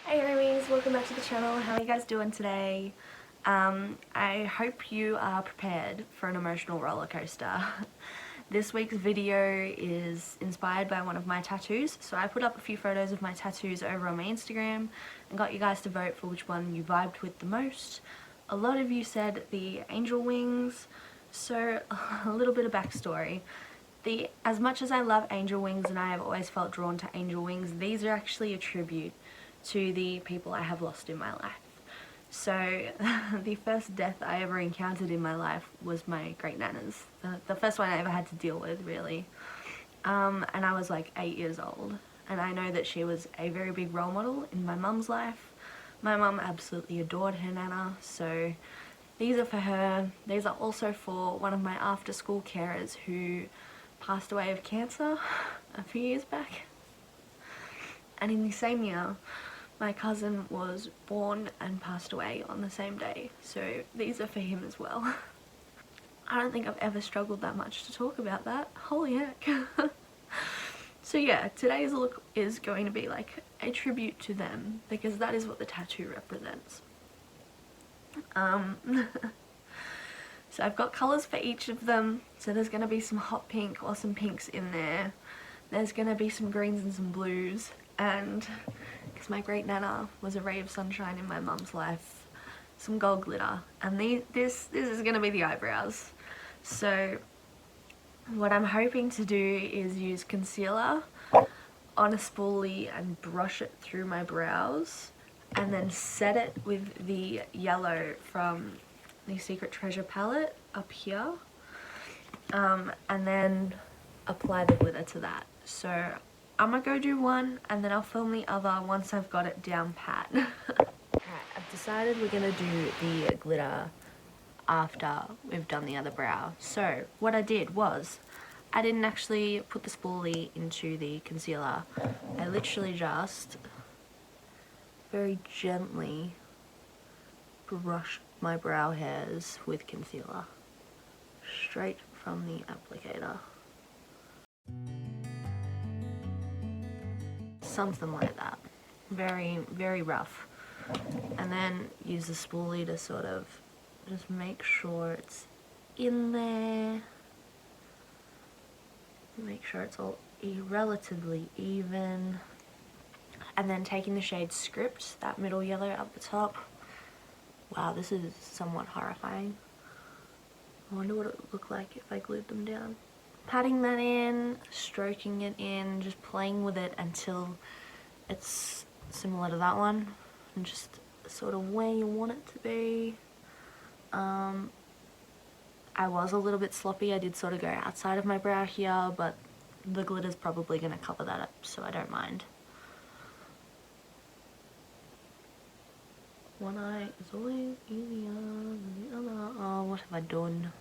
Hey homies, welcome back to the channel. How are you guys doing today? I hope you are prepared for an emotional roller coaster. This week's video is inspired by one of my tattoos, so I put up a few photos of my tattoos over on my Instagram and got you guys to vote for which one you vibed with the most. A lot of you said the angel wings, so a little bit of backstory. As much as I love angel wings and I have always felt drawn to angel wings, these are actually a tribute to the people I have lost in my life. So the first death I ever encountered in my life was my great nana's. The first one I ever had to deal with, really. And I was like 8 years old. And I know that she was a very big role model in my mum's life. My mum absolutely adored her nana, so these are for her. These are also for one of my after school carers who passed away of cancer a few years back. And in the same year, my cousin was born and passed away on the same day, so these are for him as well. I don't think I've ever struggled that much to talk about that. Holy heck. So yeah, today's look is going to be like a tribute to them because that is what the tattoo represents. So I've got colours for each of them. So there's going to be some hot pink or some pinks in there. There's going to be some greens and some blues. And because my great nana was a ray of sunshine in my mum's life, some gold glitter. And this is going to be the eyebrows. So what I'm hoping to do is use concealer on a spoolie and brush it through my brows. And then set it with the yellow from the Secret Treasure palette up here, and then apply the glitter to that. So I'm gonna go do one and then I'll film the other once I've got it down pat. Alright, I've decided we're gonna do the glitter after we've done the other brow. So what I did was I didn't actually put the spoolie into the concealer. I literally just very gently brushed my brow hairs with concealer straight from the applicator. Something like that. Very, very rough. And then use the spoolie to sort of just make sure it's in there. Make sure it's all relatively even. And then taking the shade Script, that middle yellow up the top. Wow, this is somewhat horrifying. I wonder what it would look like if I glued them down. Patting that in, stroking it in, just playing with it until it's similar to that one. And just sort of where you want it to be. I was a little bit sloppy. I did sort of go outside of my brow here, but the glitter's probably going to cover that up, so I don't mind. One eye is always easier than the other. Oh, what have I done?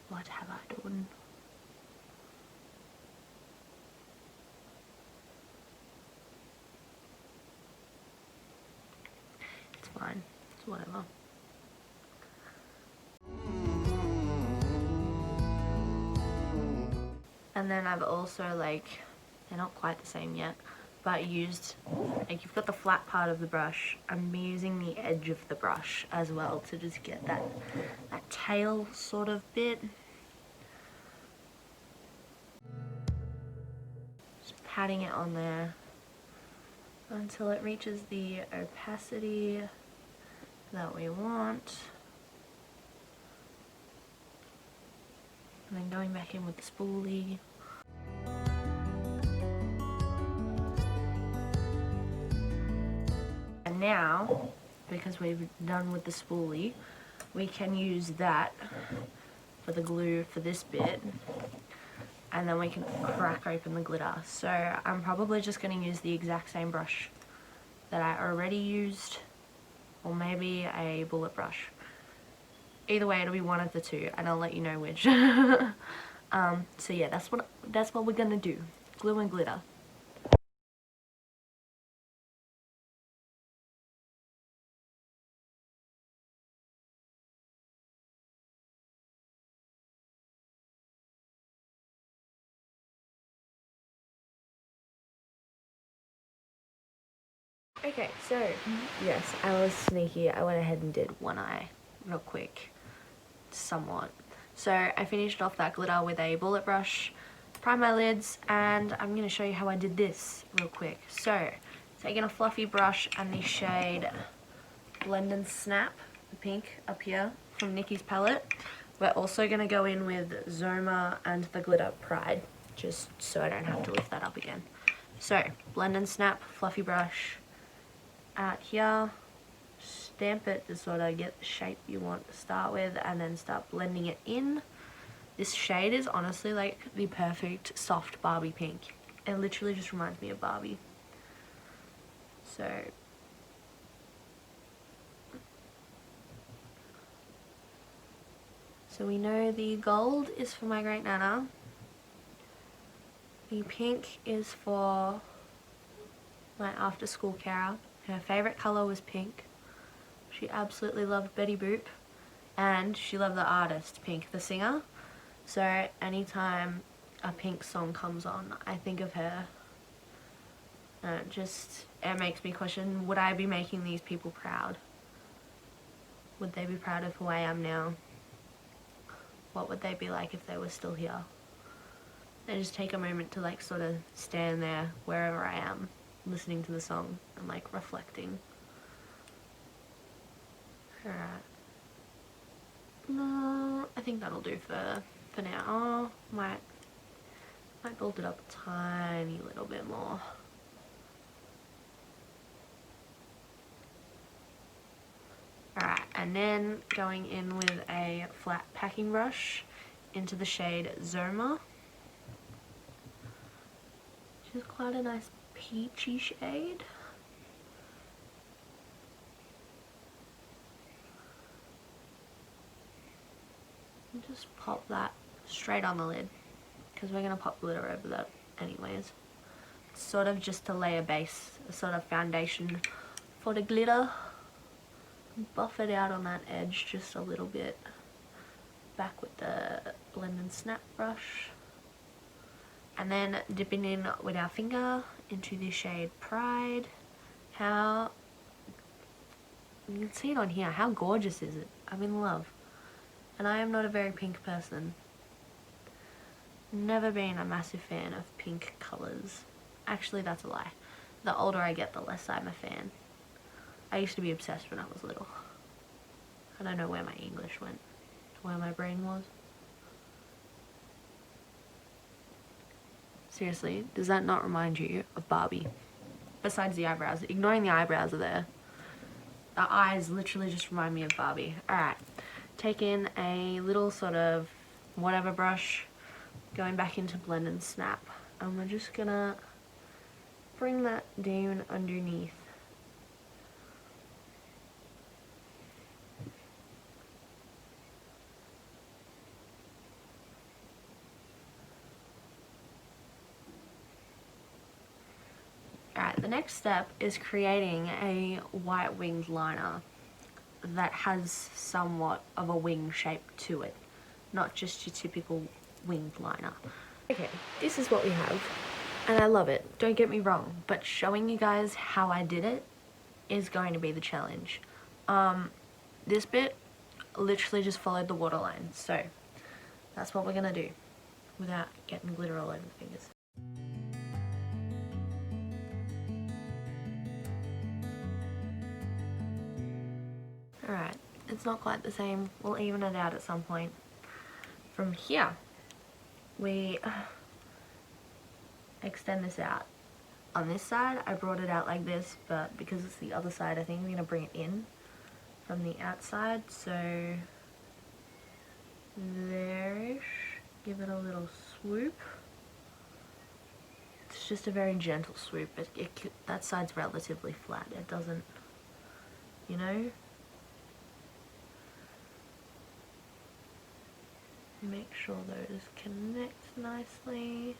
What have I done? It's fine. It's whatever. And then I've also, like, they're not quite the same yet, but used, like, you've got the flat part of the brush. I'm using the edge of the brush as well to just get that tail sort of bit. Just patting it on there until it reaches the opacity that we want. And then going back in with the spoolie. And now, because we've done with the spoolie, we can use that for the glue for this bit, and then we can crack open the glitter. So I'm probably just going to use the exact same brush that I already used, or maybe a bullet brush. Either way, it'll be one of the two, and I'll let you know which. So yeah, that's what we're gonna do. Glue and glitter. Okay, so yes, I was sneaky. I went ahead and did one eye real quick, somewhat. So I finished off that glitter with a bullet brush, primed my lids, and I'm going to show you how I did this real quick. So, taking a fluffy brush and the shade Blend and Snap, the pink up here from Nikki's palette. We're also going to go in with Zoma and the glitter Pride, just so I don't have to lift that up again. So, Blend and Snap, fluffy brush out here, stamp it to sort of get the shape you want to start with, and then start blending it in. This shade is honestly like the perfect soft Barbie pink. It literally just reminds me of Barbie. So we know the gold is for my great nana. The pink is for my after school carer. Her favourite colour was pink. She absolutely loved Betty Boop. And she loved the artist, Pink, the singer. So anytime a Pink song comes on, I think of her. And it makes me question, would I be making these people proud? Would they be proud of who I am now? What would they be like if they were still here? And just take a moment to like sort of stand there wherever I am, listening to the song and like reflecting. Alright. No, I think that'll do for now. Oh, might build it up a tiny little bit more. Alright, and then going in with a flat packing brush into the shade Zoma, which is quite a nice peachy shade. And just pop that straight on the lid, because we're going to pop glitter over that anyways. It's sort of just to lay a base, a sort of foundation for the glitter. Buff it out on that edge just a little bit. Back with the Blend and Snap brush. And then dipping in with our finger into the shade Pride. You can see it on here. How gorgeous is it? I'm in love. And I am not a very pink person. Never been a massive fan of pink colours. Actually, that's a lie. The older I get, the less I'm a fan. I used to be obsessed when I was little. I don't know where my English went, where my brain was. Seriously, does that not remind you of Barbie? Besides the eyebrows. Ignoring the eyebrows are there. The eyes literally just remind me of Barbie. Alright, take in a little sort of whatever brush, going back into Blend and Snap. And we're just gonna bring that down underneath. Alright, the next step is creating a white winged liner that has somewhat of a wing shape to it, not just your typical winged liner. Okay, this is what we have, and I love it, don't get me wrong, but showing you guys how I did it is going to be the challenge. This bit literally just followed the waterline, so that's what we're gonna do without getting glitter all over the fingers. Alright, it's not quite the same. We'll even it out at some point. From here, we extend this out. On this side, I brought it out like this, but because it's the other side, I think I'm going to bring it in from the outside. So, there-ish. Give it a little swoop. It's just a very gentle swoop. That side's relatively flat. It doesn't, you know? Make sure those connect nicely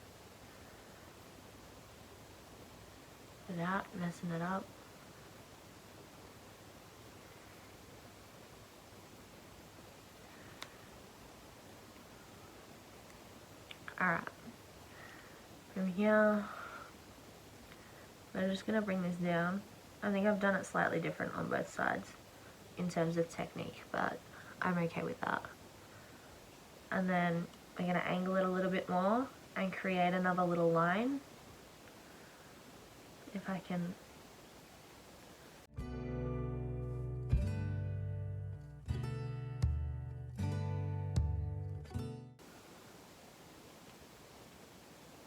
without messing it up. Alright, from here, we're just going to bring this down I think I've done it slightly different on both sides in terms of technique, but I'm okay with that. And then we're going to angle it a little bit more and create another little line. If I can...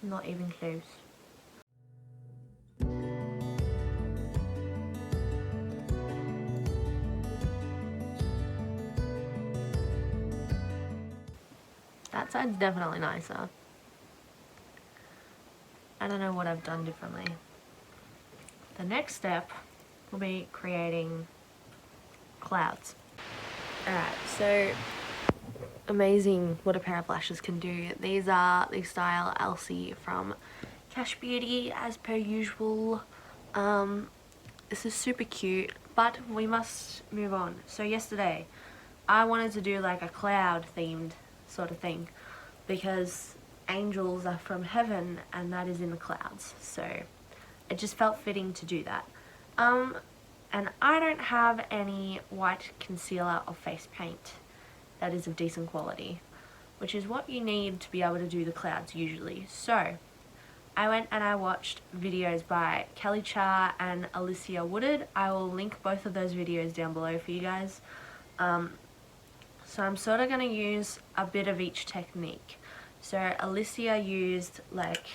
Not even close. That side's definitely nicer. I don't know what I've done differently. The next step will be creating clouds. Alright, so amazing what a pair of lashes can do. These are the Style Elsie from Cash Beauty, as per usual. This is super cute, but we must move on. So yesterday, I wanted to do like a cloud themed sort of thing because angels are from heaven and that is in the clouds. So it just felt fitting to do that. And I don't have any white concealer or face paint that is of decent quality, which is what you need to be able to do the clouds usually. So I went and I watched videos by Kelly Char and Alicia Woodard. I will link both of those videos down below for you guys. So I'm sort of going to use a bit of each technique. So Alicia used like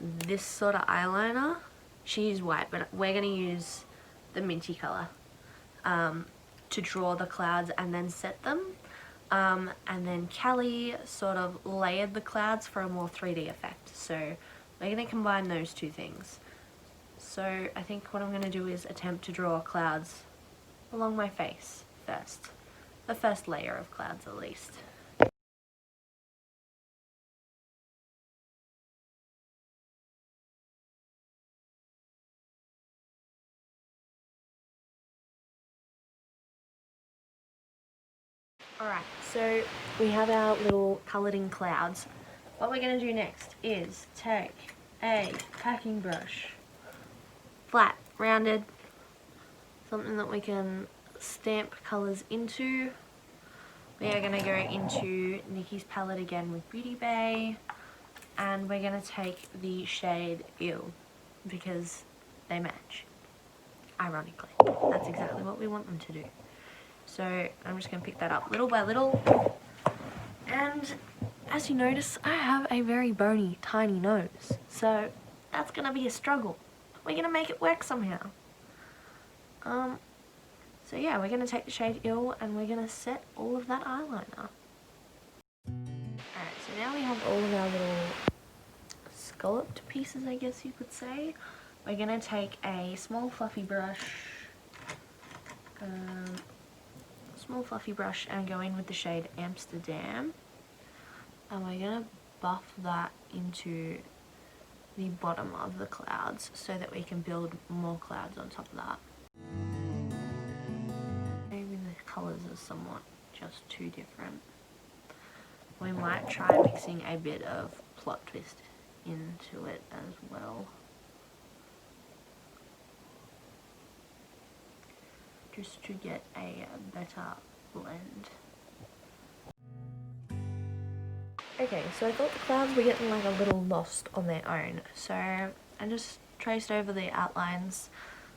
this sort of eyeliner. She used white, but we're going to use the minty colour to draw the clouds and then set them. And then Kelly sort of layered the clouds for a more 3D effect. So we're going to combine those two things. So I think what I'm going to do is attempt to draw clouds along my face first. The first layer of clouds at least. Alright, so we have our little coloured in clouds. What we're going to do next is take a packing brush, flat, rounded, something that we can stamp colours into. We are going to go into Nikki's palette again with Beauty Bay, and we're going to take the shade Ill because they match, ironically. That's exactly what we want them to do. So I'm just going to pick that up little by little, and as you notice, I have a very bony, tiny nose, so that's going to be a struggle. We're going to make it work somehow. So yeah, we're going to take the shade Ill and we're going to set all of that eyeliner. Alright, so now we have all of our little scalloped pieces, I guess you could say. We're going to take a small fluffy brush, and go in with the shade Amsterdam. And we're going to buff that into the bottom of the clouds so that we can build more clouds on top of that. Maybe the colours are somewhat just too different. We might try mixing a bit of plot twist into it as well. Just to get a better blend. Okay, so I thought the clouds were getting like a little lost on their own, so I just traced over the outlines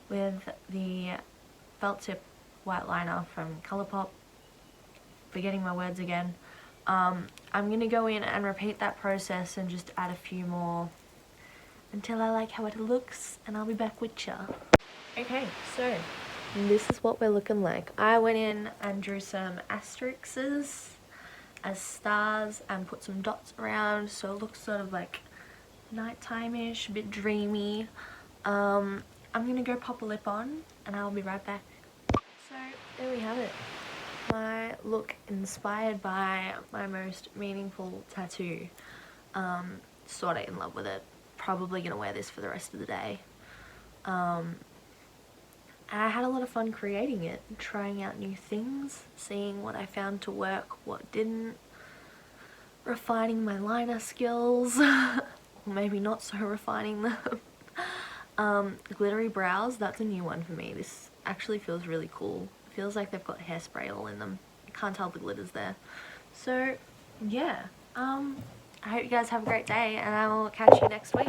with the felt tip white liner from Colourpop. Forgetting my words again. I'm going to go in and repeat that process and just add a few more until I like how it looks, and I'll be back with ya. Okay, so this is what we're looking like. I went in and drew some asterisks as stars and put some dots around so it looks sort of like nighttime-ish, a bit dreamy. I'm gonna go pop a lip on and I'll be right back. So there we have it. My look inspired by my most meaningful tattoo. Sorta in love with it. Probably gonna wear this for the rest of the day. I had a lot of fun creating it, trying out new things, seeing what I found to work, what didn't, refining my liner skills, or maybe not so refining them. Glittery brows, that's a new one for me. This actually feels really cool. It feels like they've got hairspray all in them. You can't tell the glitter's there. So yeah, I hope you guys have a great day, and I will catch you next week.